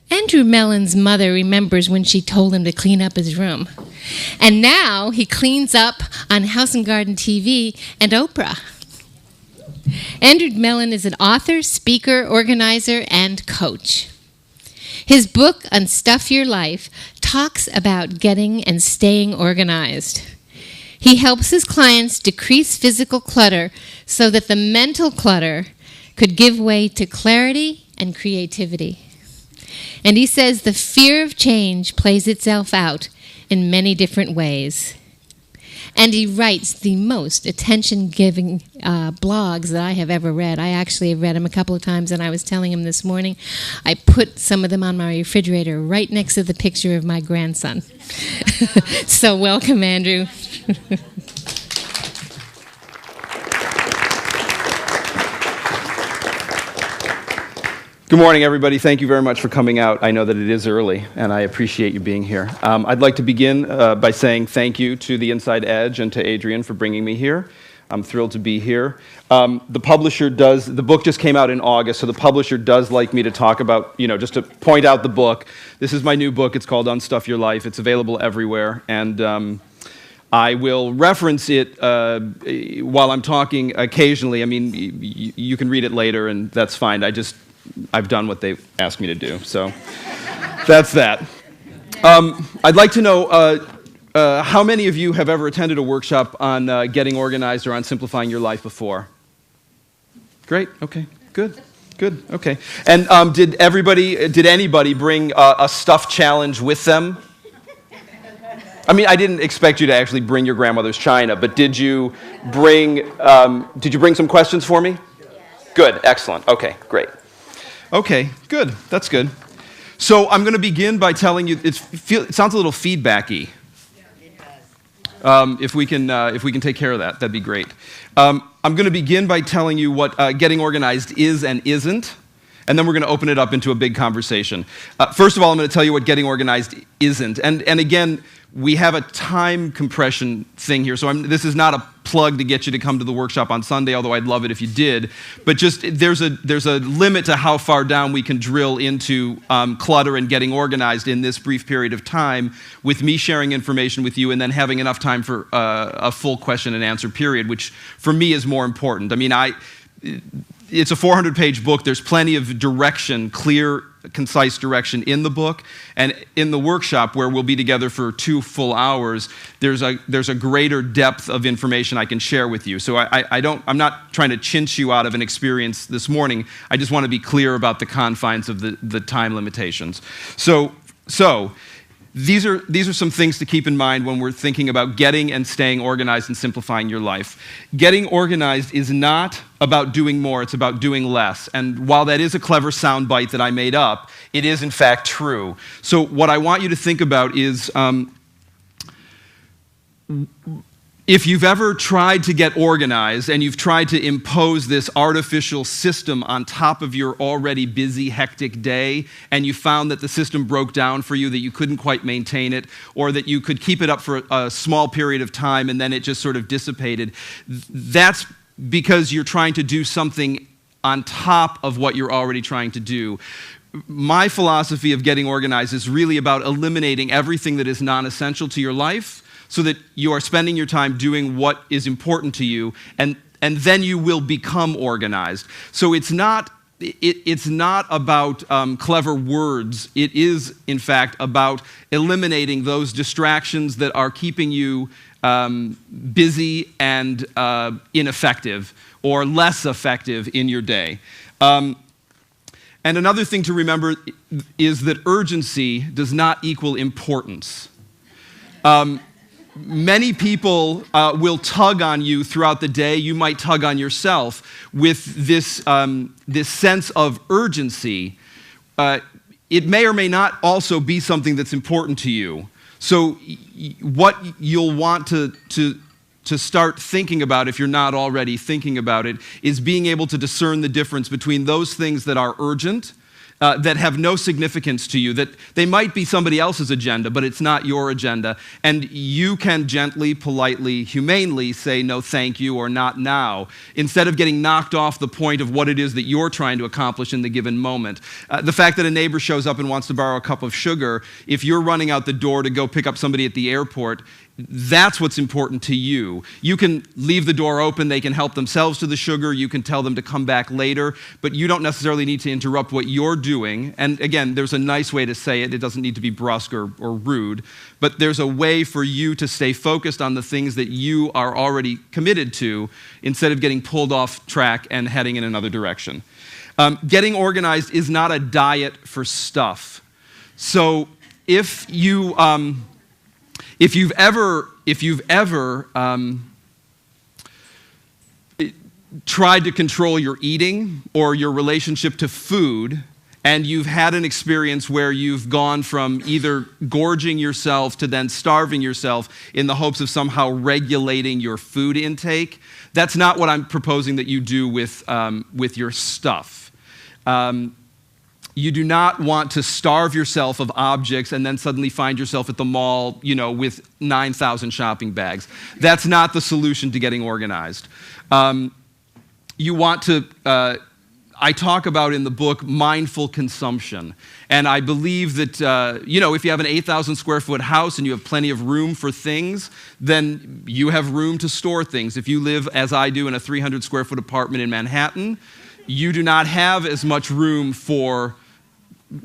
Andrew Mellen's mother remembers when she told him to clean up his room. And now he cleans up on House and Garden TV and Oprah. Andrew Mellen is an author, speaker, organizer, and coach. His book, Unstuff Your Life, talks about getting and staying organized. He helps his clients decrease physical clutter so that the mental clutter could give way to clarity and creativity. And he says the fear of change plays itself out in many different ways. And he writes the most attention-giving blogs that I have ever read. I actually have read them a couple of times, and I was telling him this morning, I put some of them on my refrigerator right next to the picture of my grandson. So welcome, Andrew. Good morning, everybody. Thank you very much for coming out. I know that it is early, and I appreciate you being here. I'd like to begin by saying thank you to The Inside Edge and to Adrian for bringing me here. I'm thrilled to be here. The publisher does, the book just came out in August, so the publisher does like me to talk about, just to point out the book. This is my new book. It's called Unstuff Your Life. It's available everywhere, and I will reference it while I'm talking occasionally. I mean, you can read it later, and that's fine. I've done what they asked me to do, so that's that. I'd like to know how many of you have ever attended a workshop on getting organized or on simplifying your life before? Great, okay, good, okay. And did anybody bring a stuff challenge with them? I mean, I didn't expect you to actually bring your grandmother's china, but did you bring some questions for me? Yes. Good, excellent, okay, great. Okay, good. That's good. So I'm going to begin by telling you. It sounds a little feedbacky. Yeah, it does. If we can take care of that, that'd be great. I'm going to begin by telling you what getting organized is and isn't, and then we're going to open it up into a big conversation. First of all, I'm going to tell you what getting organized isn't, and again, we have a time compression thing here, so this is not a plug to get you to come to the workshop on Sunday, although I'd love it if you did. But just there's a limit to how far down we can drill into clutter and getting organized in this brief period of time, with me sharing information with you and then having enough time for a full question and answer period, which for me is more important. I mean, it's a 400-page book. There's plenty of direction, clear, concise direction in the book, and in the workshop where we'll be together for 2 full hours, there's a greater depth of information I can share with you. So I'm not trying to chintz you out of an experience this morning. I just want to be clear about the confines of the time limitations. So these are some things to keep in mind when we're thinking about getting and staying organized and simplifying your life. Getting organized is not about doing more, it's about doing less. And while that is a clever soundbite that I made up, it is in fact true. So what I want you to think about is if you've ever tried to get organized and you've tried to impose this artificial system on top of your already busy, hectic day, and you found that the system broke down for you, that you couldn't quite maintain it, or that you could keep it up for a small period of time and then it just sort of dissipated, that's because you're trying to do something on top of what you're already trying to do. My philosophy of getting organized is really about eliminating everything that is non-essential to your life, so that you are spending your time doing what is important to you, and then you will become organized. So it's not about clever words. It is, in fact, about eliminating those distractions that are keeping you busy and ineffective or less effective in your day. And another thing to remember is that urgency does not equal importance. Many people will tug on you throughout the day. You might tug on yourself with this sense of urgency. It may or may not also be something that's important to you. So what you'll want to start thinking about, if you're not already thinking about it, is being able to discern the difference between those things that are urgent that have no significance to you, that they might be somebody else's agenda, but it's not your agenda. And you can gently, politely, humanely say no thank you or not now, instead of getting knocked off the point of what it is that you're trying to accomplish in the given moment. The fact that a neighbor shows up and wants to borrow a cup of sugar, if you're running out the door to go pick up somebody at the airport, that's what's important to you. You can leave the door open, they can help themselves to the sugar, you can tell them to come back later, but you don't necessarily need to interrupt what you're doing. And again, there's a nice way to say it. It doesn't need to be brusque or rude, but there's a way for you to stay focused on the things that you are already committed to instead of getting pulled off track and heading in another direction. Getting organized is not a diet for stuff. So if you've ever tried to control your eating or your relationship to food, and you've had an experience where you've gone from either gorging yourself to then starving yourself in the hopes of somehow regulating your food intake, that's not what I'm proposing that you do with your stuff. You do not want to starve yourself of objects and then suddenly find yourself at the mall, with 9,000 shopping bags. That's not the solution to getting organized. You want to, I talk about in the book mindful consumption. And I believe that, if you have an 8,000 square foot house and you have plenty of room for things, then you have room to store things. If you live, as I do, in a 300 square foot apartment in Manhattan, you do not have as much room for.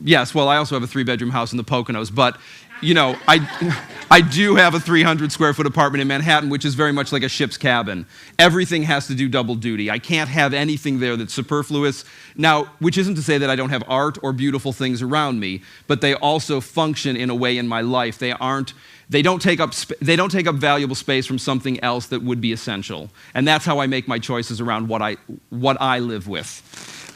Yes, well, I also have a 3-bedroom house in the Poconos, but, I do have a 300 square foot apartment in Manhattan, which is very much like a ship's cabin. Everything has to do double duty. I can't have anything there that's superfluous. Now, which isn't to say that I don't have art or beautiful things around me, but they also function in a way in my life. They don't take up valuable space from something else that would be essential. And that's how I make my choices around what I live with.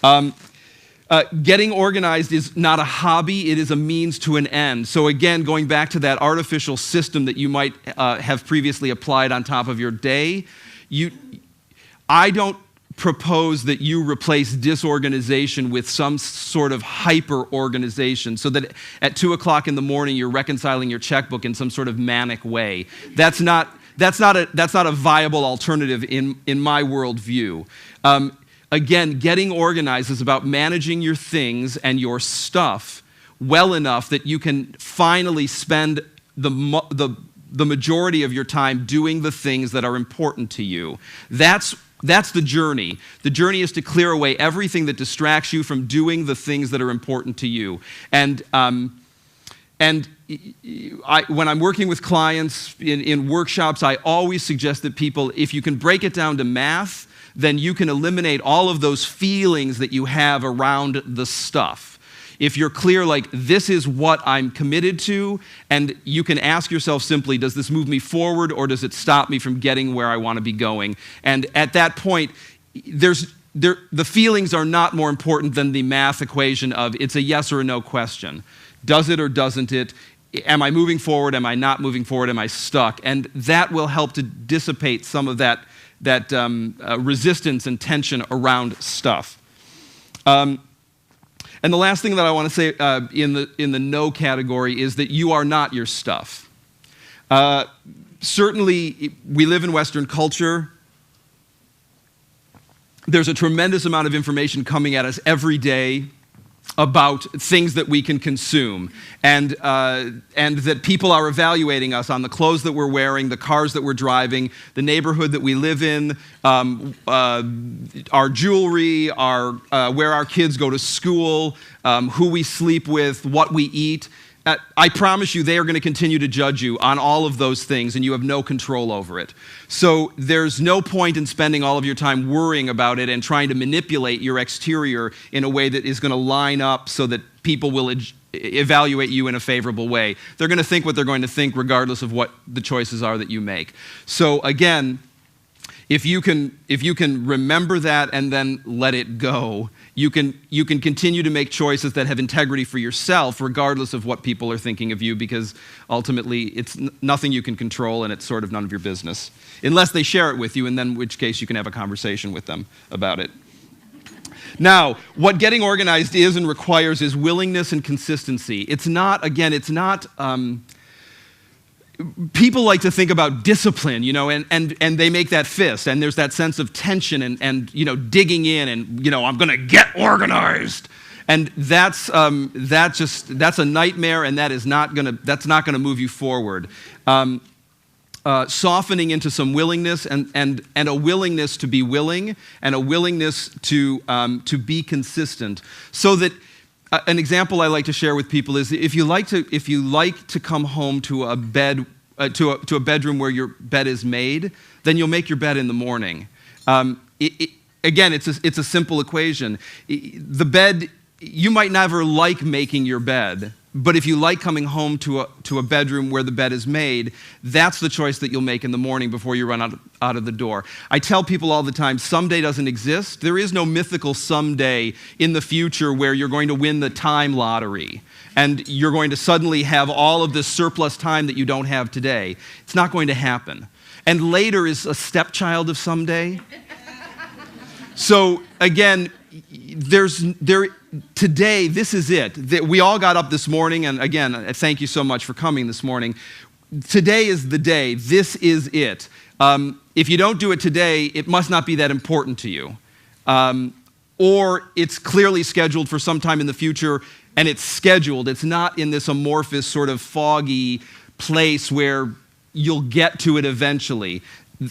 Getting organized is not a hobby, it is a means to an end. So again, going back to that artificial system that you might have previously applied on top of your day, I don't propose that you replace disorganization with some sort of hyper-organization so that at 2 o'clock in the morning you're reconciling your checkbook in some sort of manic way. That's not a viable alternative in my worldview. Again, getting organized is about managing your things and your stuff well enough that you can finally spend the majority of your time doing the things that are important to you. That's the journey. The journey is to clear away everything that distracts you from doing the things that are important to you. And when I'm working with clients in workshops, I always suggest that people, if you can break it down to math, then you can eliminate all of those feelings that you have around the stuff. If you're clear, like, this is what I'm committed to, and you can ask yourself simply, does this move me forward or does it stop me from getting where I want to be going? And at that point, the feelings are not more important than the math equation of it's a yes or a no question. Does it or doesn't it? Am I moving forward? Am I not moving forward? Am I stuck? And that will help to dissipate some of that resistance and tension around stuff. And the last thing that I want to say in the no category is that you are not your stuff. Certainly, we live in Western culture. There's a tremendous amount of information coming at us every day about things that we can consume, and that people are evaluating us on the clothes that we're wearing, the cars that we're driving, the neighborhood that we live in, our jewelry, where our kids go to school, who we sleep with, what we eat. I promise you they are going to continue to judge you on all of those things, and you have no control over it. So there's no point in spending all of your time worrying about it and trying to manipulate your exterior in a way that is going to line up so that people will evaluate you in a favorable way. They're going to think what they're going to think regardless of what the choices are that you make. So again, if you can remember that and then let it go, you can continue to make choices that have integrity for yourself regardless of what people are thinking of you, because ultimately it's nothing you can control and it's sort of none of your business. Unless they share it with you, and then in which case you can have a conversation with them about it. Now, what getting organized is and requires is willingness and consistency. It's not, people like to think about discipline, and they make that fist, and there's that sense of tension and digging in and, I'm going to get organized. And that's a nightmare, and that's not going to move you forward. Softening into some willingness and a willingness to be willing and a willingness to be consistent. So that an example I like to share with people is if you like to come home to a bed to a bedroom where your bed is made, then you'll make your bed in the morning. Again, it's a simple equation. The bed, you might never like making your bed, but if you like coming home to a bedroom where the bed is made, that's the choice that you'll make in the morning before you run out of the door. I tell people all the time, someday doesn't exist. There is no mythical someday in the future where you're going to win the time lottery and you're going to suddenly have all of this surplus time that you don't have today. It's not going to happen. And later is a stepchild of someday. So again, today, this is it. We all got up this morning, and again, thank you so much for coming this morning. Today is the day. This is it. If you don't do it today, it must not be that important to you. Or it's clearly scheduled for some time in the future, and it's scheduled. It's not in this amorphous, sort of foggy place where you'll get to it eventually.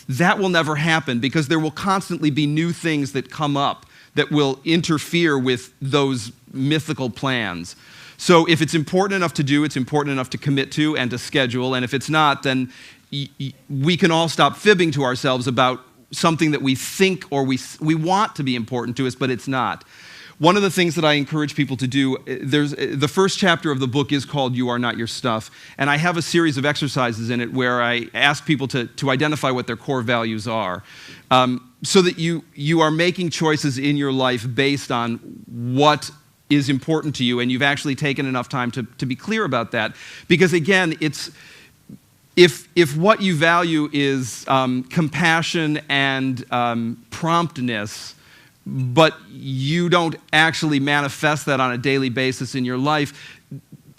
That will never happen because there will constantly be new things that come up that will interfere with those mythical plans. So if it's important enough to do, it's important enough to commit to and to schedule. And if it's not, then we can all stop fibbing to ourselves about something that we think or we want to be important to us, but it's not. One of the things that I encourage people to do, the first chapter of the book is called You Are Not Your Stuff, and I have a series of exercises in it where I ask people to identify what their core values are, so that you are making choices in your life based on what is important to you, and you've actually taken enough time to be clear about that. Because again, if what you value is compassion and promptness, but you don't actually manifest that on a daily basis in your life,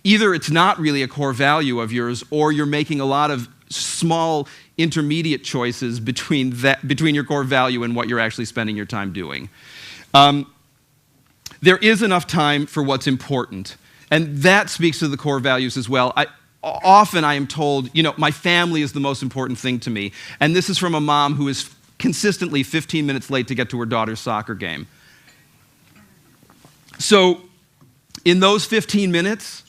either it's not really a core value of yours, or you're making a lot of small intermediate choices between your core value and what you're actually spending your time doing. There is enough time for what's important, and that speaks to the core values as well. Often I am told, my family is the most important thing to me, and this is from a mom who is consistently 15 minutes late to get to her daughter's soccer game. So in those 15 minutes,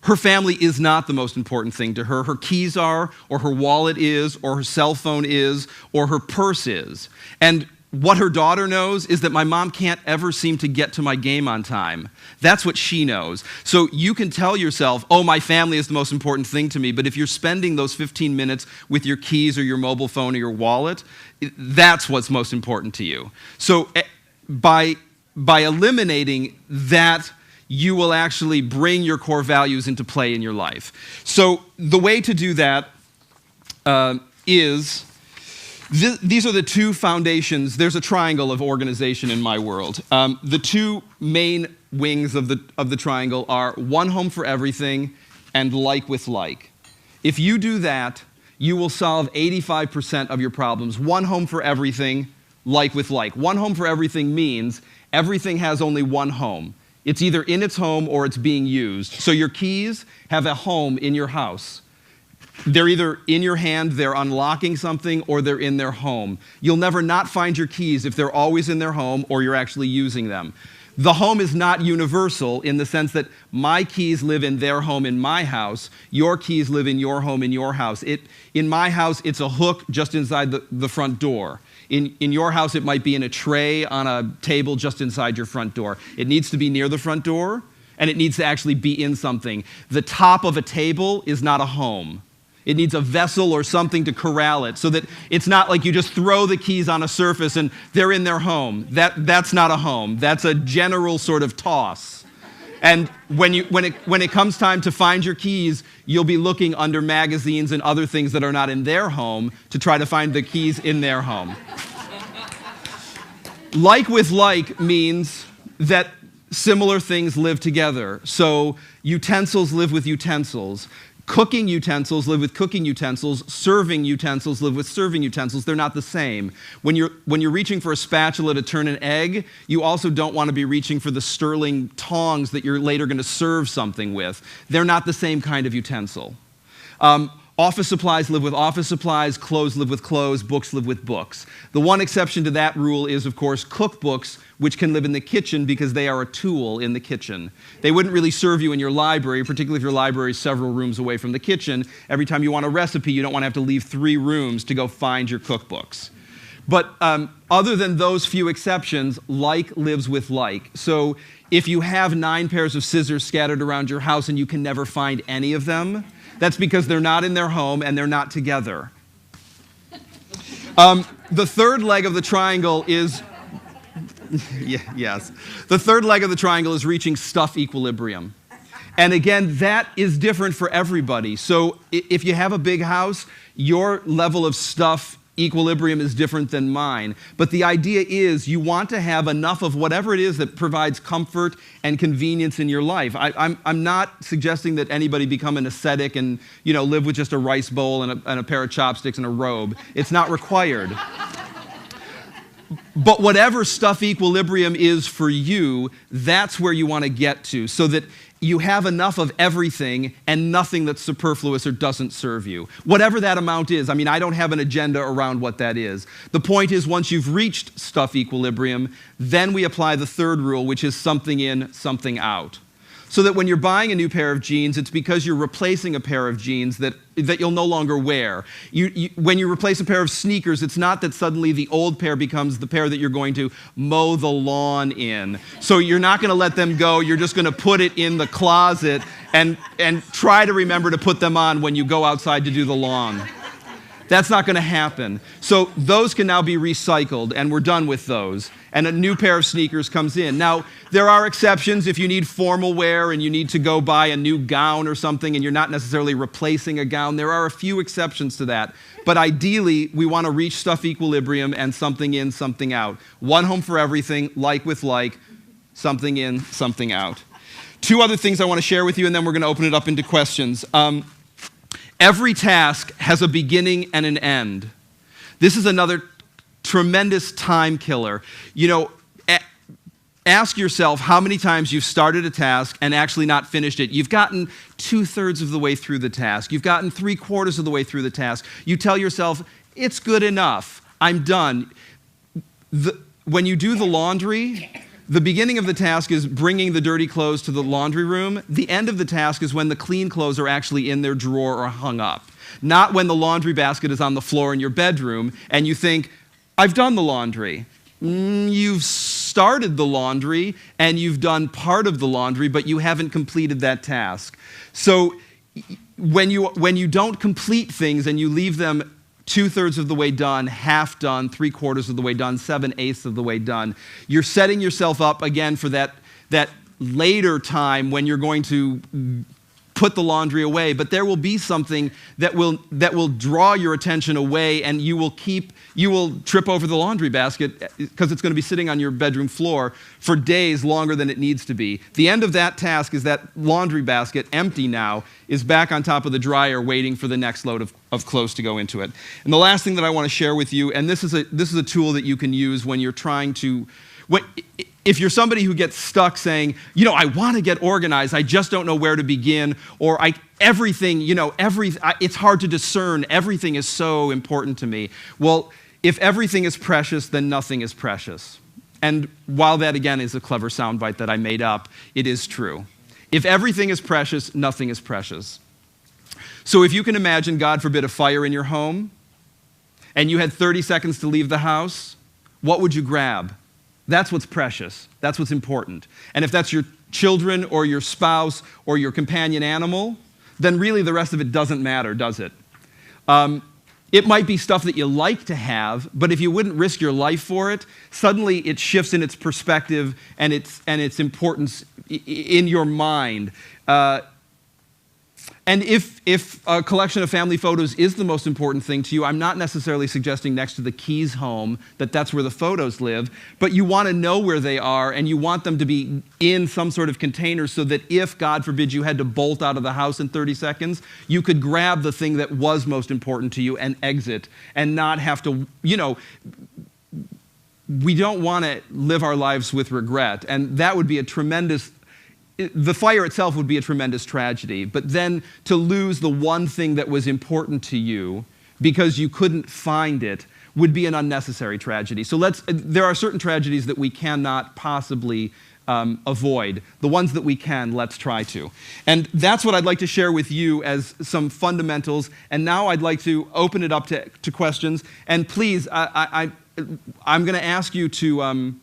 her family is not the most important thing to her. Her keys are, or her wallet is, or her cell phone is, or her purse is. And what her daughter knows is that my mom can't ever seem to get to my game on time. That's what she knows. So you can tell yourself, my family is the most important thing to me, but if you're spending those 15 minutes with your keys or your mobile phone or your wallet, that's what's most important to you. So by eliminating that, you will actually bring your core values into play in your life. So the way to do that is... These are the two foundations. There's a triangle of organization in my world. The two main wings of the triangle are one home for everything and like with like. If you do that, you will solve 85% of your problems. One home for everything, like with like. One home for everything means everything has only one home. It's either in its home or it's being used. So your keys have a home in your house. They're either in your hand, they're unlocking something, or they're in their home. You'll never not find your keys if they're always in their home or you're actually using them. The home is not universal in the sense that my keys live in their home in my house, your keys live in your home in your house. In my house, it's a hook just inside the front door. In your house, it might be in a tray on a table just inside your front door. It needs to be near the front door, and it needs to actually be in something. The top of a table is not a home. It needs a vessel or something to corral it so that it's not like you just throw the keys on a surface and they're in their home. That's not a home. That's a general sort of toss. And when it comes time to find your keys, you'll be looking under magazines and other things that are not in their home to try to find the keys in their home. Like with like means that similar things live together. So utensils live with utensils. Cooking utensils live with cooking utensils. Serving utensils live with serving utensils. They're not the same. When you're reaching for a spatula to turn an egg, you also don't want to be reaching for the sterling tongs that you're later going to serve something with. They're not the same kind of utensil. Office supplies live with office supplies, clothes live with clothes, books live with books. The one exception to that rule is, of course, cookbooks, which can live in the kitchen because they are a tool in the kitchen. They wouldn't really serve you in your library, particularly if your library is several rooms away from the kitchen. Every time you want a recipe, you don't want to have to leave 3 rooms to go find your cookbooks. But other than those few exceptions, like lives with like. So if you have 9 pairs of scissors scattered around your house and you can never find any of them, that's because they're not in their home and they're not together. The third leg of the triangle is, yes, the third leg of the triangle is reaching stuff equilibrium. And again, that is different for everybody. So if you have a big house, your level of stuff equilibrium is different than mine. But the idea is you want to have enough of whatever it is that provides comfort and convenience in your life. I'm not suggesting that anybody become an ascetic and live with just a rice bowl and a pair of chopsticks and a robe. It's not required. But whatever stuff equilibrium is for you, that's where you want to get to, so that you have enough of everything and nothing that's superfluous or doesn't serve you. Whatever that amount is. I mean, I don't have an agenda around what that is. The point is, once you've reached stuff equilibrium, then we apply the third rule, which is something in, something out. So that when you're buying a new pair of jeans, it's because you're replacing a pair of jeans that you'll no longer wear. When you replace a pair of sneakers, it's not that suddenly the old pair becomes the pair that you're going to mow the lawn in. So you're not going to let them go. You're just going to put it in the closet and try to remember to put them on when you go outside to do the lawn. That's not going to happen. So those can now be recycled, and we're done with those. And a new pair of sneakers comes in. Now, there are exceptions if you need formal wear and you need to go buy a new gown or something and you're not necessarily replacing a gown. There are a few exceptions to that. But ideally, we want to reach stuff equilibrium and something in, something out. One home for everything, like with like, something in, something out. 2 other things I want to share with you, and then we're going to open it up into questions. Every task has a beginning and an end. This is another tremendous time killer. Ask yourself how many times you've started a task and actually not finished it. You've gotten 2/3 of the way through the task. You've gotten 3/4 of the way through the task. You tell yourself, it's good enough. I'm done. When you do the laundry, the beginning of the task is bringing the dirty clothes to the laundry room. The end of the task is when the clean clothes are actually in their drawer or hung up. Not when the laundry basket is on the floor in your bedroom and you think, I've done the laundry. You've started the laundry and you've done part of the laundry, but you haven't completed that task. So when you don't complete things and you leave them 2/3 of the way done, half done, 3/4 of the way done, 7/8 of the way done, you're setting yourself up again for that later time when you're going to put the laundry away. But there will be something that will draw your attention away, and you will trip over the laundry basket because it's going to be sitting on your bedroom floor for days longer than it needs to be. The end of that task is that laundry basket, empty now, is back on top of the dryer waiting for the next load of clothes to go into it. And the last thing that I want to share with you, and this is a tool that you can use when you're trying to, if you're somebody who gets stuck saying, I want to get organized, I just don't know where to begin, or it's hard to discern, everything is so important to me. Well, if everything is precious, then nothing is precious. And while that, again, is a clever soundbite that I made up, it is true. If everything is precious, nothing is precious. So if you can imagine, God forbid, a fire in your home, and you had 30 seconds to leave the house, what would you grab? That's what's precious. That's what's important. And if that's your children or your spouse or your companion animal, then really the rest of it doesn't matter, does it? It might be stuff that you like to have, but if you wouldn't risk your life for it, suddenly it shifts in its perspective and its importance in your mind. And if a collection of family photos is the most important thing to you, I'm not necessarily suggesting next to the Keys home that that's where the photos live, but you want to know where they are, and you want them to be in some sort of container so that if, God forbid, you had to bolt out of the house in 30 seconds, you could grab the thing that was most important to you and exit and not have to, we don't want to live our lives with regret, and that would be a tremendous. The fire itself would be a tremendous tragedy, but then to lose the one thing that was important to you because you couldn't find it would be an unnecessary tragedy. So there are certain tragedies that we cannot possibly avoid. The ones that we can, let's try to. And that's what I'd like to share with you as some fundamentals. And now I'd like to open it up to questions. And please, I'm going to ask you to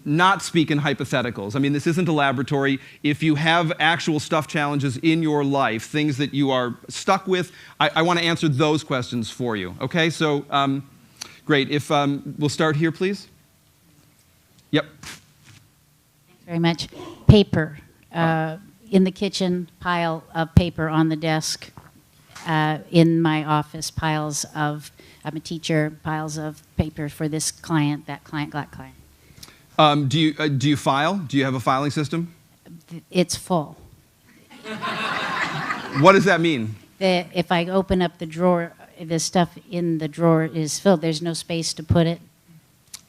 not speak in hypotheticals. I mean, this isn't a laboratory. If you have actual stuff challenges in your life, things that you are stuck with, I want to answer those questions for you. Okay, so great. If we'll start here, please. Yep. Thanks very much. Paper. In the kitchen, pile of paper on the desk. In my office, piles of, I'm a teacher, piles of paper for this client, that client, that client. Do you file? Do you have a filing system? It's full. What does that mean? If I open up the drawer, the stuff in the drawer is filled. There's no space to put it.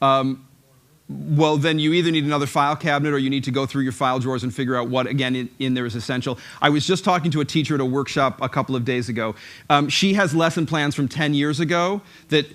Well, then you either need another file cabinet or you need to go through your file drawers and figure out what, again, in there is essential. I was just talking to a teacher at a workshop a couple of days ago. She has lesson plans from 10 years ago that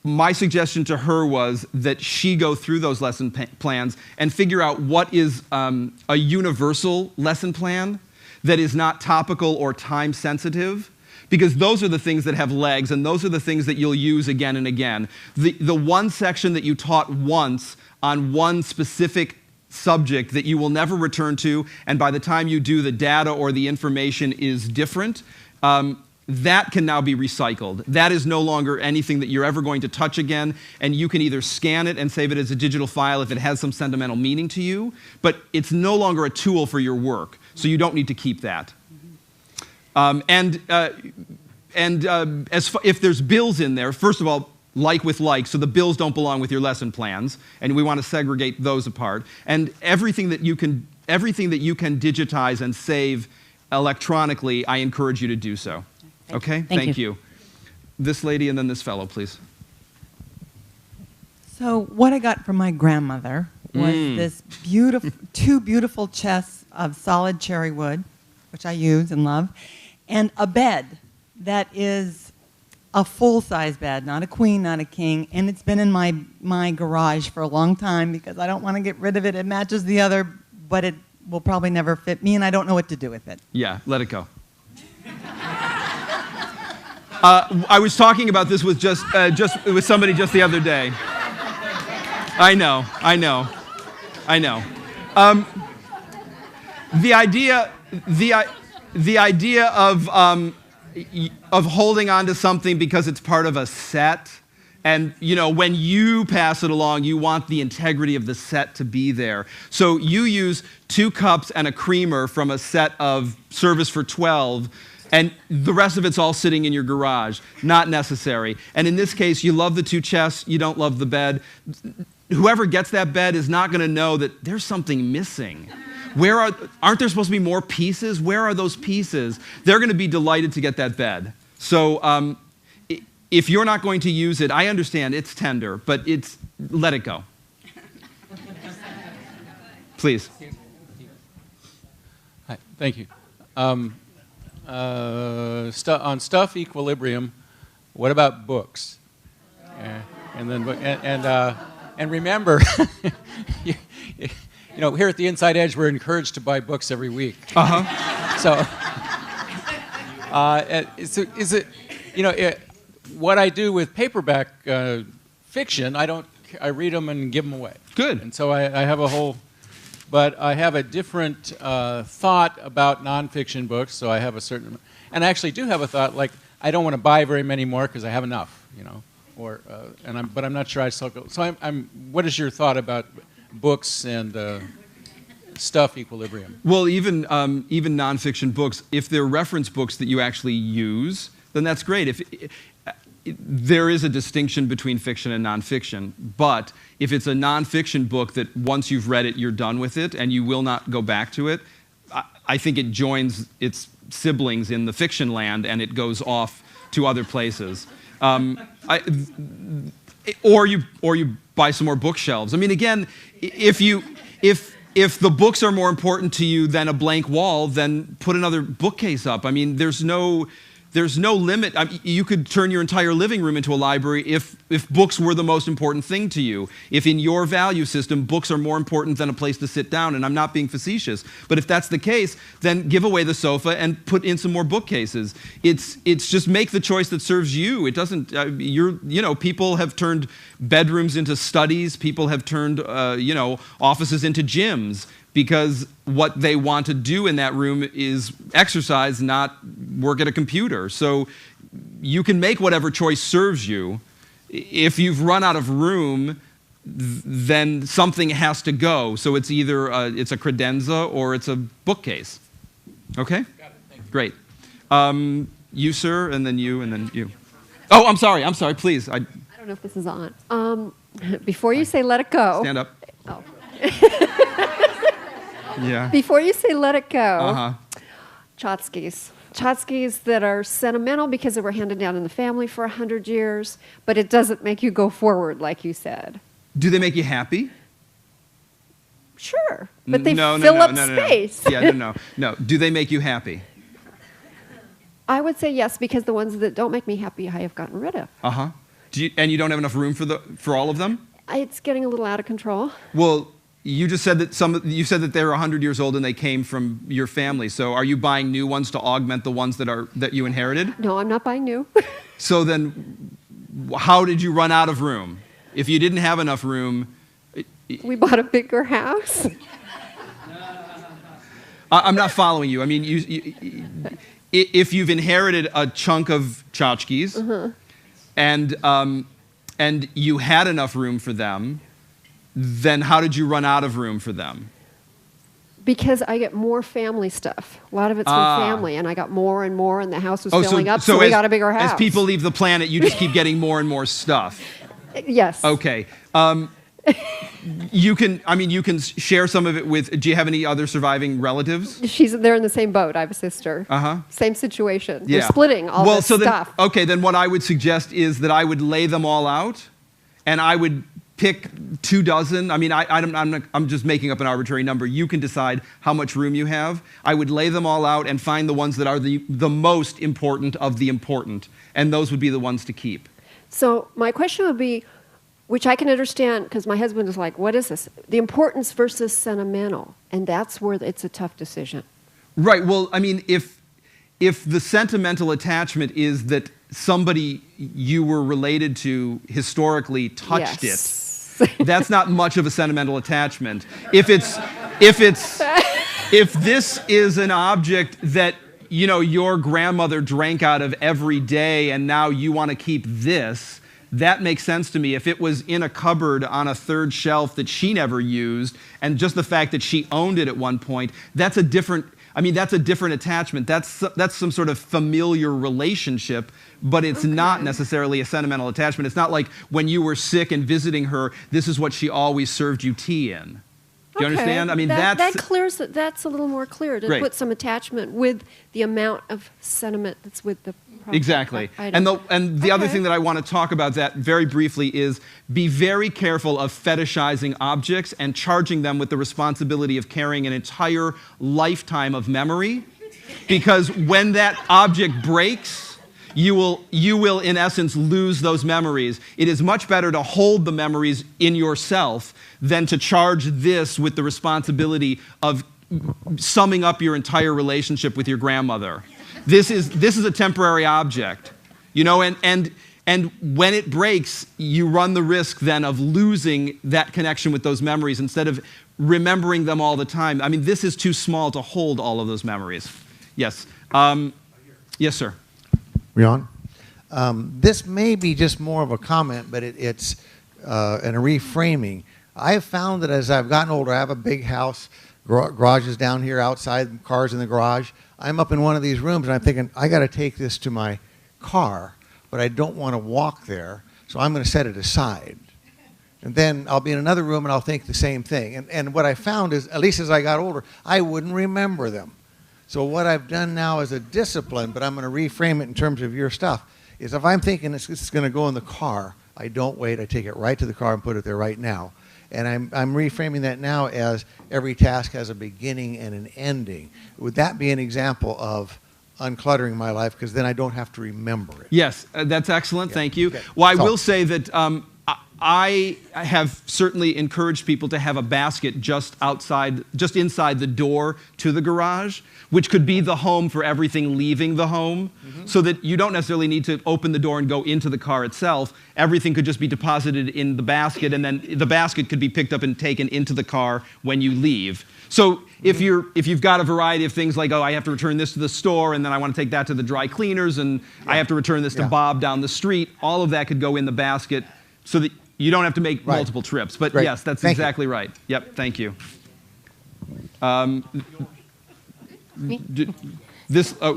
my suggestion to her was that she go through those lesson plans and figure out what is a universal lesson plan that is not topical or time sensitive, because those are the things that have legs and those are the things that you'll use again and again. The one section that you taught once on one specific subject that you will never return to, and by the time you do, the data or the information is different, that can now be recycled. That is no longer anything that you're ever going to touch again, and you can either scan it and save it as a digital file if it has some sentimental meaning to you, but it's no longer a tool for your work, so you don't need to keep that. If there's bills in there, first of all, like with like, so the bills don't belong with your lesson plans, and we want to segregate those apart. And everything that you can digitize and save electronically, I encourage you to do so. Okay? Thank you. This lady and then this fellow, please. So what I got from my grandmother was this two beautiful chests of solid cherry wood, which I use and love, and a bed that is a full-size bed, not a queen, not a king, and it's been in my garage for a long time because I don't want to get rid of it. It matches the other, but it will probably never fit me, and I don't know what to do with it. Yeah, let it go. I was talking about this with with somebody just the other day. I know. The idea of holding on to something because it's part of a set, and when you pass it along, you want the integrity of the set to be there. So you use 2 cups and a creamer from a set of Service for 12. And the rest of it's all sitting in your garage. Not necessary. And in this case, you love the 2 chests, you don't love the bed. Whoever gets that bed is not going to know that there's something missing. Aren't there supposed to be more pieces? Where are those pieces? They're going to be delighted to get that bed. So if you're not going to use it, I understand it's tender, but let it go. Please. Hi, thank you. On stuff equilibrium, what about books? And remember, here at the Inside Edge, we're encouraged to buy books every week. So is it what I do with paperback fiction? I read them and give them away. Good. And so I have a whole. But I have a different thought about nonfiction books, so I have a certain, and I actually do have a thought like I don't want to buy very many more because I have enough, but I'm not sure I still go. So what is your thought about books and stuff equilibrium. Well, even nonfiction books, if they're reference books that you actually use, then that's great. There is a distinction between fiction and nonfiction, but if it's a nonfiction book that once you've read it, you're done with it and you will not go back to it, I think it joins its siblings in the fiction land and it goes off to other places. Or you buy some more bookshelves. I mean, again, if the books are more important to you than a blank wall, then put another bookcase up. I mean, there's no limit. You could turn your entire living room into a library if books were the most important thing to you. If in your value system, books are more important than a place to sit down, and I'm not being facetious, but if that's the case, then give away the sofa and put in some more bookcases. It's just make the choice that serves you. It doesn't, people have turned bedrooms into studies. People have turned, offices into gyms, because what they want to do in that room is exercise, not work at a computer. So you can make whatever choice serves you. If you've run out of room, then something has to go. So it's either it's a credenza or it's a bookcase. Okay? Got it. Thank you. Great. You, sir, and then you, and then you. Oh, I'm sorry, please. I don't know if this is on. Before you say let it go. Stand up. Oh. Yeah. Before you say let it go, Chomskys. Chomskys that are sentimental because they were handed down in the family for 100 years, but it doesn't make you go forward, like you said. Do they make you happy? Sure, but they fill up space. Yeah, no. Do they make you happy? I would say yes, because the ones that don't make me happy, I have gotten rid of. Uh-huh. And you don't have enough room for all of them? It's getting a little out of control. Well, you just said that they're 100 years old and they came from your family. So are you buying new ones to augment the ones that you inherited? No, I'm not buying new. So then how did you run out of room? If you didn't have enough room... We bought a bigger house. I'm not following you. I mean, if you've inherited a chunk of tchotchkes and you had enough room for them, then how did you run out of room for them? Because I get more family stuff. A lot of it's from family, and I got more and more, and the house was filling up, so we got a bigger house. As people leave the planet, you just keep getting more and more stuff. Yes. Okay. You can share some of it with. Do you have any other surviving relatives? They're in the same boat. I have a sister. Same situation. Yeah. They're splitting all this stuff. Then what I would suggest is that I would lay them all out, and I would pick 24. I mean, I'm just making up an arbitrary number. You can decide how much room you have. I would lay them all out and find the ones that are the most important of the important, and those would be the ones to keep. So my question would be, which I can understand, because my husband is like, what is this? The importance versus sentimental, and that's where it's a tough decision. Right. Well, I mean, if the sentimental attachment is that somebody you were related to historically touched it, that's not much of a sentimental attachment. If this is an object that your grandmother drank out of every day and now you want to keep this, that makes sense to me. If it was in a cupboard on a third shelf that she never used, and just the fact that she owned it at one point, that's a different attachment. That's some sort of familiar relationship, but it's not necessarily a sentimental attachment. It's not like when you were sick and visiting her, this is what she always served you tea in. Do you understand? I mean, that clears. That's a little more clear to Great. Put some attachment with the amount of sentiment that's with the product. Exactly. And the other thing that I want to talk about that very briefly is be very careful of fetishizing objects and charging them with the responsibility of carrying an entire lifetime of memory, because when that object breaks, you will in essence lose those memories. It is much better to hold the memories in yourself than to charge this with the responsibility of summing up your entire relationship with your grandmother. This is a temporary object, and when it breaks, you run the risk then of losing that connection with those memories instead of remembering them all the time. I mean, this is too small to hold all of those memories. Yes. Yes, sir. We on? This may be just more of a comment, but it's in a reframing. I have found that as I've gotten older, I have a big house. garages down here outside, cars in the garage. I'm up in one of these rooms and I'm thinking, I got to take this to my car, but I don't want to walk there, so I'm going to set it aside. And then I'll be in another room and I'll think the same thing. And what I found is, at least as I got older, I wouldn't remember them. So what I've done now as a discipline, but I'm going to reframe it in terms of your stuff, is if I'm thinking it's going to go in the car, I don't wait. I take it right to the car and put it there right now. And I'm reframing that now as every task has a beginning and an ending. Would that be an example of uncluttering my life? Because then I don't have to remember it. Yes, that's excellent. Yeah. Thank you. Okay. Well, I So- will say that I have certainly encouraged people to have a basket just inside the door to the garage, which could be the home for everything leaving the home, so that you don't necessarily need to open the door and go into the car itself. Everything could just be deposited in the basket, and then the basket could be picked up and taken into the car when you leave. So if you've got a variety of things like, oh, I have to return this to the store, and then I want to take that to the dry cleaners, and I have to return this to Bob down the street, all of that could go in the basket so that you don't have to make multiple trips. But Right. yes, that's exactly right. Yep, thank you.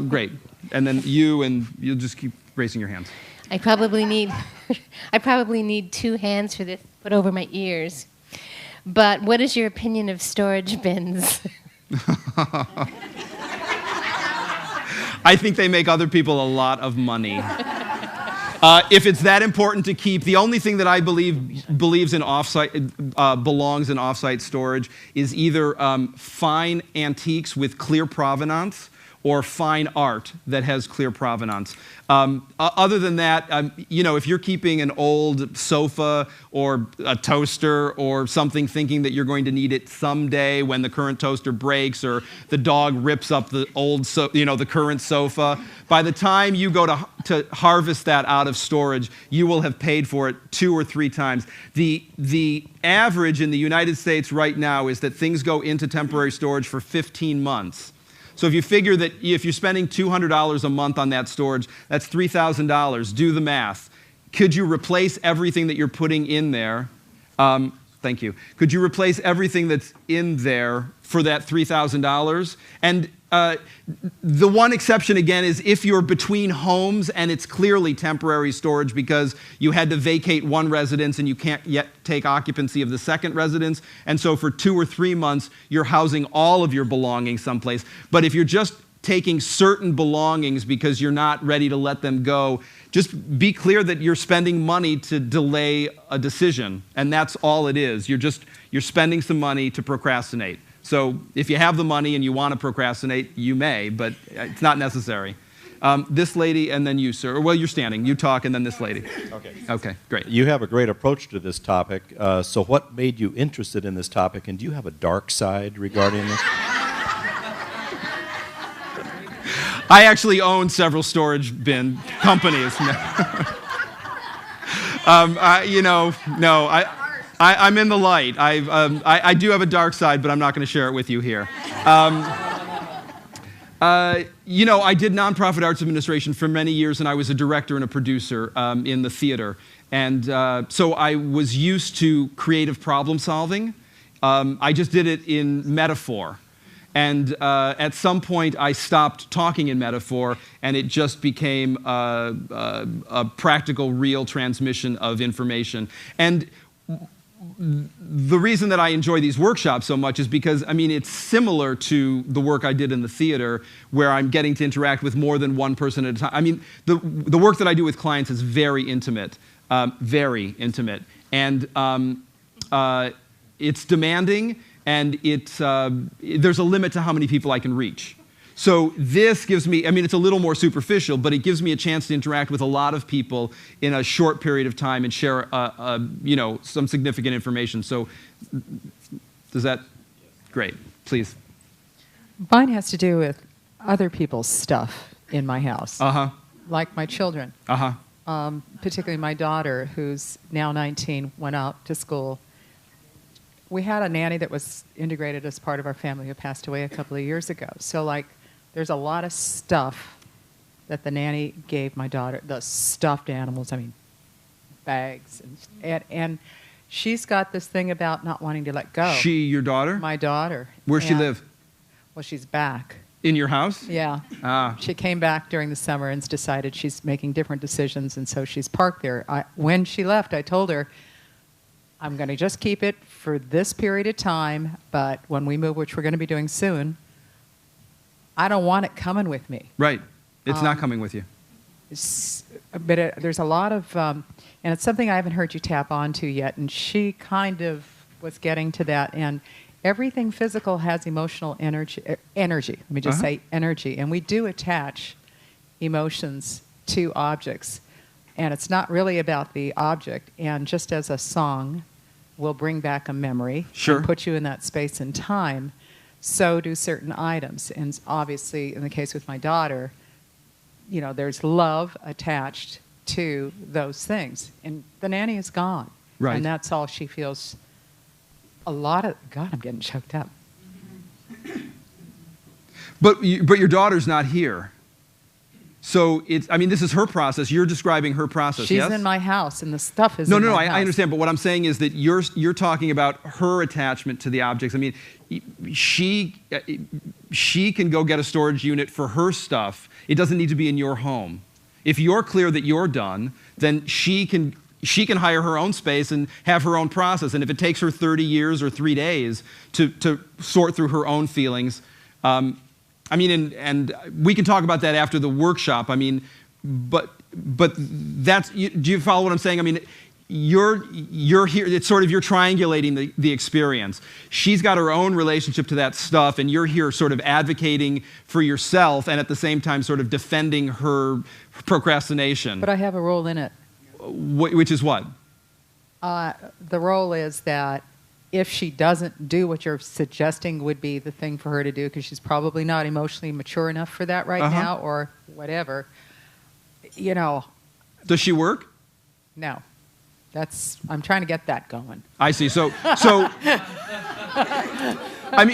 Great. And then you'll just keep raising your hands. I probably need 2 hands for this put over my ears. But what is your opinion of storage bins? I think they make other people a lot of money. If it's that important to keep, the only thing that I believes in belongs in offsite storage is either fine antiques with clear provenance or fine art that has clear provenance. Other than that, if you're keeping an old sofa or a toaster or something thinking that you're going to need it someday when the current toaster breaks or the dog rips up the the current sofa, by the time you go to harvest that out of storage, you will have paid for it 2 or 3 times. The average in the United States right now is that things go into temporary storage for 15 months. So if you figure that if you're spending $200 a month on that storage, that's $3,000. Do the math. Could you replace everything that you're putting in there? Thank you. Could you replace everything that's in there for that $3,000? And the one exception, again, is if you're between homes and it's clearly temporary storage because you had to vacate one residence and you can't yet take occupancy of the second residence. And so for 2 or 3 months, you're housing all of your belongings someplace. But if you're just taking certain belongings because you're not ready to let them go, just be clear that you're spending money to delay a decision. And that's all it is. You're spending some money to procrastinate. So if you have the money and you want to procrastinate, you may, but it's not necessary. This lady and then you, sir. Well, you're standing. You talk and then this lady. Okay. Okay, great. You have a great approach to this topic. So what made you interested in this topic, and do you have a dark side regarding this? I actually own several storage bin companies. I'm in the light. I do have a dark side, but I'm not going to share it with you here. I did nonprofit arts administration for many years, and I was a director and a producer in the theater. And so I was used to creative problem solving. I just did it in metaphor. And at some point, I stopped talking in metaphor, and it just became a practical, real transmission of information. And the reason that I enjoy these workshops so much is because, it's similar to the work I did in the theater, where I'm getting to interact with more than one person at a time. The work that I do with clients is very intimate, and it's demanding, and there's a limit to how many people I can reach. So this gives me, it's a little more superficial, but it gives me a chance to interact with a lot of people in a short period of time and share, some significant information. So does that? Great. Please. Mine has to do with other people's stuff in my house. Uh-huh. Like my children. Uh-huh. Particularly my daughter, who's now 19, went out to school. We had a nanny that was integrated as part of our family who passed away a couple of years ago. So, there's a lot of stuff that the nanny gave my daughter, the stuffed animals, bags. And she's got this thing about not wanting to let go. She, your daughter? My daughter. Where's she And- live? Well, she's back. In your house? Yeah. Ah. She came back during the summer and decided she's making different decisions, and so she's parked there. When she left, I told her, I'm going to just keep it for this period of time, but when we move, which we're going to be doing soon, I don't want it coming with me. Right. It's not coming with you. But there's a lot of, and it's something I haven't heard you tap onto yet, and she kind of was getting to that. And everything physical has emotional energy. Let me just say energy. And we do attach emotions to objects. And it's not really about the object. And just as a song will bring back a memory and put you in that space and time, so do certain items. And obviously, in the case with my daughter, you know, there's love attached to those things. And the nanny is gone. Right. And that's all she feels. A lot of, God, I'm getting choked up. But your daughter's not here. So it's, I mean, this is her process. You're describing her process, She's yes? in my house, and the stuff is No, in no, no, my house. I understand. But what I'm saying is that you're talking about her attachment to the objects. I mean, she can go get a storage unit for her stuff. It doesn't need to be in your home. If you're clear that you're done, then she can hire her own space and have her own process. And if it takes her 30 years or 3 days to sort through her own feelings, I mean, and we can talk about that after the workshop. I mean, but that's, do you follow what I'm saying? I mean, you're here, it's sort of, you're triangulating the experience. She's got her own relationship to that stuff, and you're here sort of advocating for yourself and at the same time sort of defending her procrastination. But I have a role in it. Which is what? The role is that if she doesn't do what you're suggesting would be the thing for her to do, because she's probably not emotionally mature enough for that right now, or whatever, you know. Does she work? No. I'm trying to get that going. I see. So I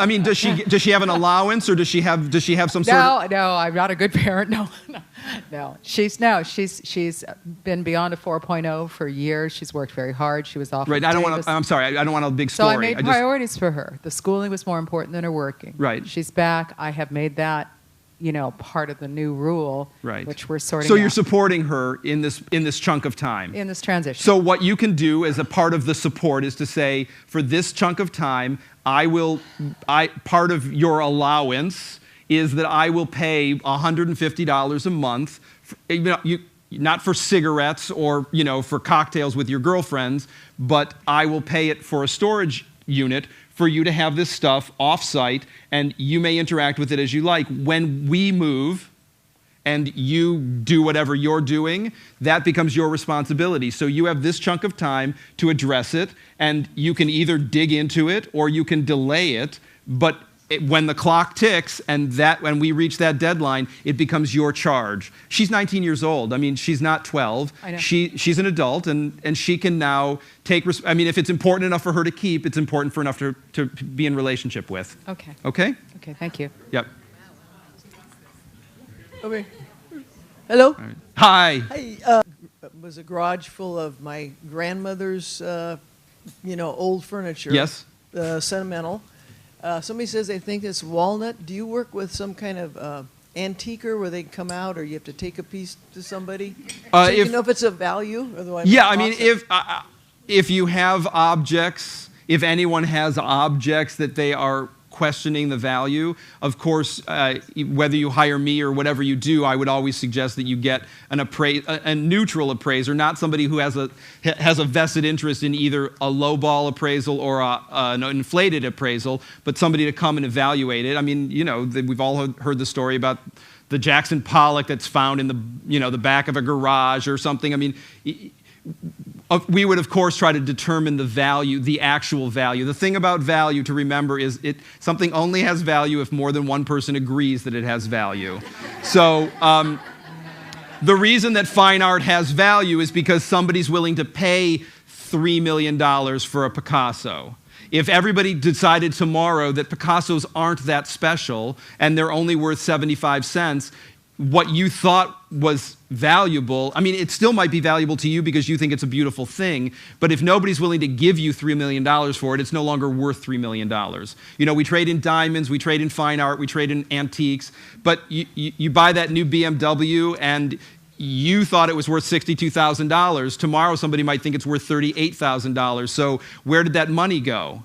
mean, does she have an allowance, or does she have some sort of? No, I'm not a good parent. No. She's been beyond a 4.0 for years. She's worked very hard. She was off. Right. I'm sorry. I don't want a big So story. I made priorities for her. The schooling was more important than her working. Right. She's back. I have made that, part of the new rule. Right. Which we're sorting. So you're out. supporting her in this chunk of time. In this transition. So what you can do as a part of the support is to say, for this chunk of time, part of your allowance is that I will pay $150 a month, not for cigarettes or for cocktails with your girlfriends, but I will pay it for a storage unit for you to have this stuff off-site, and you may interact with it as you like. When we move and you do whatever you're doing, that becomes your responsibility. So you have this chunk of time to address it, and you can either dig into it or you can delay it, but when the clock ticks and when we reach that deadline, it becomes your charge. She's 19 years old. I mean, she's not 12. I know. She's an adult, and she can now take. I mean, if it's important enough for her to keep, it's important for enough to be in relationship with. Okay. Okay? Okay, thank you. Yep. Okay. Hello. All right. Hi. Hi. It was a garage full of my grandmother's, old furniture. Yes. Sentimental. Somebody says they think it's walnut. Do you work with some kind of antiquer where they come out, or you have to take a piece to somebody? So you know if it's of value? Otherwise, yeah, I mean, if you have objects, if anyone has objects that they are questioning the value, of course, whether you hire me or whatever you do, I would always suggest that you get a neutral appraiser, not somebody who has a vested interest in either a lowball appraisal or an inflated appraisal, but somebody to come and evaluate it. I mean, we've all heard the story about the Jackson Pollock that's found in the back of a garage or something. I mean, we would, of course, try to determine the value, the actual value. The thing about value to remember is something only has value if more than one person agrees that it has value. So the reason that fine art has value is because somebody's willing to pay $3 million for a Picasso. If everybody decided tomorrow that Picassos aren't that special and they're only worth 75 cents, what you thought was valuable, I mean, it still might be valuable to you because you think it's a beautiful thing, but if nobody's willing to give you $3 million for it, it's no longer worth $3 million. You know, we trade in diamonds, we trade in fine art, we trade in antiques, but you buy that new BMW and you thought it was worth $62,000. Tomorrow somebody might think it's worth $38,000. So where did that money go?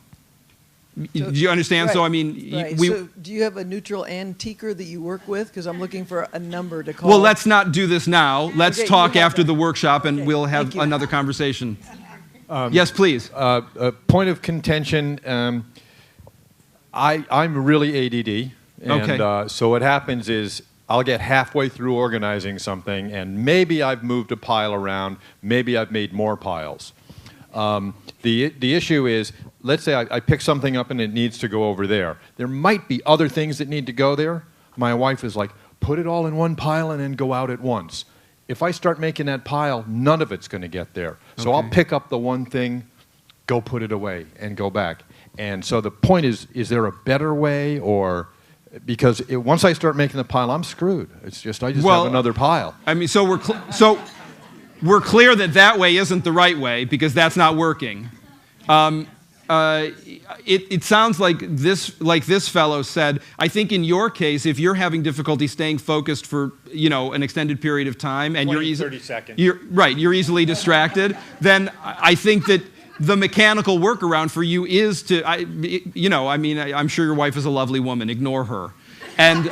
Do you understand? Right, So I mean, right. So do you have a neutral antiquer that you work with? Because I'm looking for a number to call. Well, let's not do this now. Let's Okay, talk you have after that. the workshop, and Okay, we'll have thank you. another conversation. Yes, please. A point of contention. I'm really ADD, and Okay. so what happens is I'll get halfway through organizing something, and maybe I've moved a pile around, maybe I've made more piles. The issue is, let's say I pick something up and it needs to go over there. There might be other things that need to go there. My wife is like, put it all in one pile and then go out at once. If I start making that pile, none of it's going to get there. So I'll pick up the one thing, go put it away, and go back. And so the point is there a better way, or because once I start making the pile, I'm screwed. It's just I just have another pile. I mean, so we're clear that that way isn't the right way because that's not working. It sounds like this fellow said, I think in your case, if you're having difficulty staying focused for an extended period of time and 30 seconds. You're easily distracted, then I think that the mechanical workaround for you is to, I'm sure your wife is a lovely woman, ignore her. And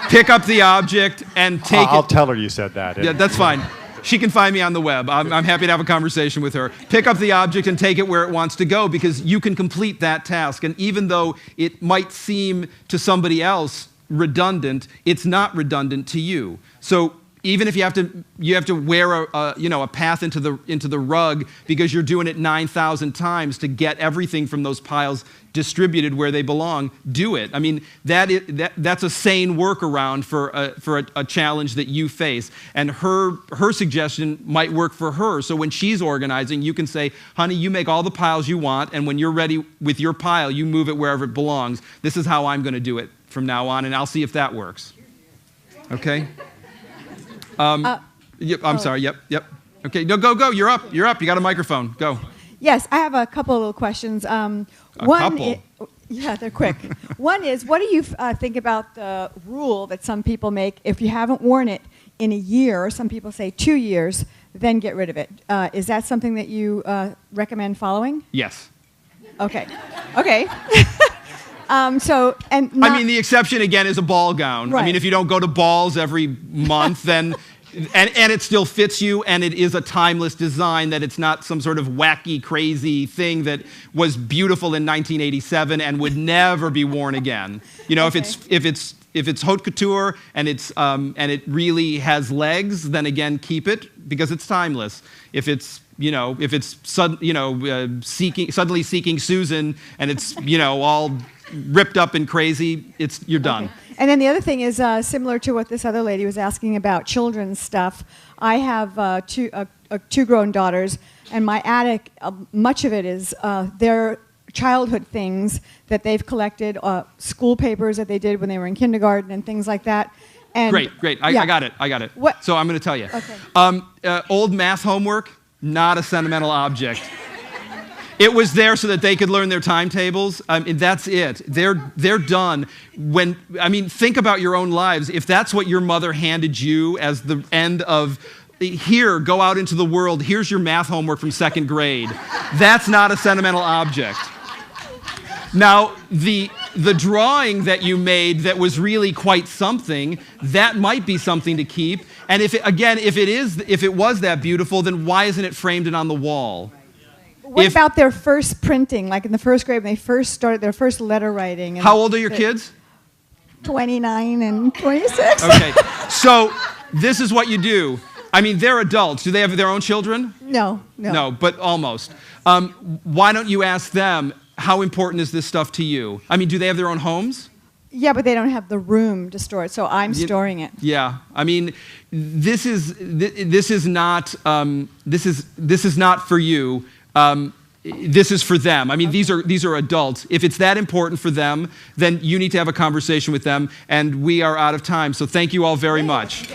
pick up the object and take it. I'll tell her you said that. Yeah, that's fine. She can find me on the web. I'm happy to have a conversation with her. Pick up the object and take it where it wants to go because you can complete that task. And even though it might seem to somebody else redundant, it's not redundant to you. So even if you have to wear a path into the rug because you're doing it 9,000 times to get everything from those piles distributed where they belong, do it. I mean, that's a sane workaround for a challenge that you face. And her suggestion might work for her. So when she's organizing, you can say, honey, you make all the piles you want, and when you're ready with your pile, you move it wherever it belongs. This is how I'm going to do it from now on, and I'll see if that works. Okay? I'm sorry. Yep. Okay, no, go. You're up. You got a microphone. Go. Yes, I have a couple of little questions. Couple? Yeah, they're quick. One is, what do you think about the rule that some people make? If you haven't worn it in a year, some people say 2 years, then get rid of it. Is that something that you recommend following? Yes. Okay. The exception again is a ball gown. Right. I mean, if you don't go to balls every month, then and it still fits you, and it is a timeless design. That it's not some sort of wacky, crazy thing that was beautiful in 1987 and would never be worn again. Okay. if it's haute couture and it really has legs, then again keep it because it's timeless. If it's suddenly seeking Susan and it's all ripped up and crazy, you're done. Okay. And then the other thing is similar to what this other lady was asking about children's stuff. I have two grown daughters, and my attic, much of it is their childhood things that they've collected, school papers that they did when they were in kindergarten and things like that. And Great. I got it. What? So I'm going to tell you. Okay. Old math homework, not a sentimental object. It was there so that they could learn their timetables. That's it. They're done. Think about your own lives. If that's what your mother handed you as the end of, here, go out into the world. Here's your math homework from 2nd grade. That's not a sentimental object. Now, the drawing that you made that was really quite something, that might be something to keep. And if it was that beautiful, then why isn't it framed and on the wall? What about their first printing, like in the 1st grade when they first started their first letter writing? How old are your kids? 29 and 26. Okay, so this is what you do. They're adults. Do they have their own children? No. No, but almost. Why don't you ask them, how important is this stuff to you? Do they have their own homes? Yeah, but they don't have the room to store it, so I'm storing it. Yeah, this is not for you. this is for them. I mean, these are adults. If it's that important for them, then you need to have a conversation with them, and we are out of time. So thank you all very much.